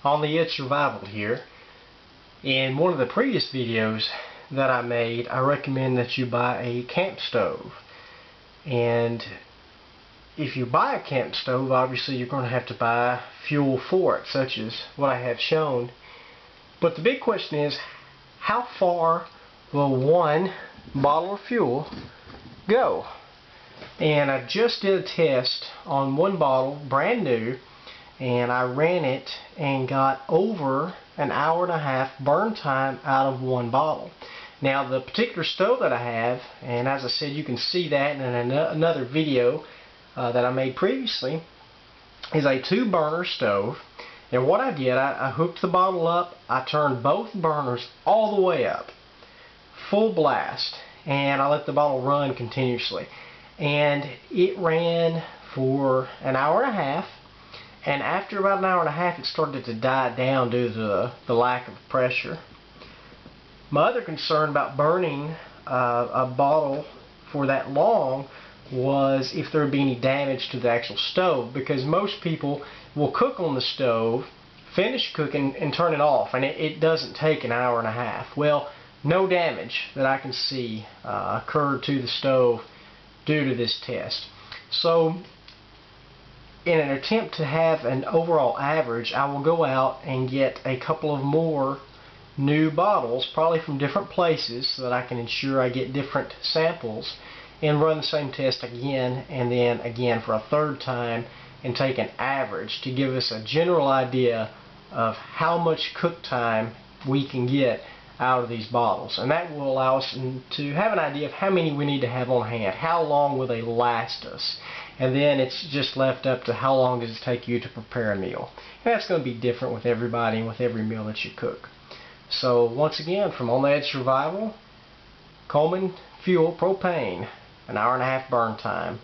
On the Edge Survival here. In one of the previous videos that I made, I recommend that you buy a camp stove. And if you buy a camp stove, obviously you're going to have to buy fuel for it, such as what I have shown. But the big question is, how far will one bottle of fuel go? And I just did a test on one bottle, brand new, and I ran it and got over an hour and a half burn time out of one bottle. Now the particular stove that I have, and as I said, you can see that in another video that I made previously, is a 2-burner stove. And what I did, I hooked the bottle up, I turned both burners all the way up, full blast, and I let the bottle run continuously. And it ran for an hour and a half. And after about an hour and a half, it started to die down due to the lack of pressure. My other concern about burning a bottle for that long was if there would be any damage to the actual stove, because most people will cook on the stove, finish cooking, and turn it off, and it doesn't take an hour and a half. Well, no damage that I can see occurred to the stove due to this test. So in an attempt to have an overall average, I will go out and get a couple of more new bottles, probably from different places, so that I can ensure I get different samples, and run the same test again and then again for a third time, and take an average to give us a general idea of how much cook time we can get out of these bottles. And that will allow us to have an idea of how many we need to have on hand, how long will they last us, and then it's just left up to how long does it take you to prepare a meal. And that's going to be different with everybody and with every meal that you cook. So once again, from On the Edge Survival, Coleman fuel propane, an hour and a half burn time.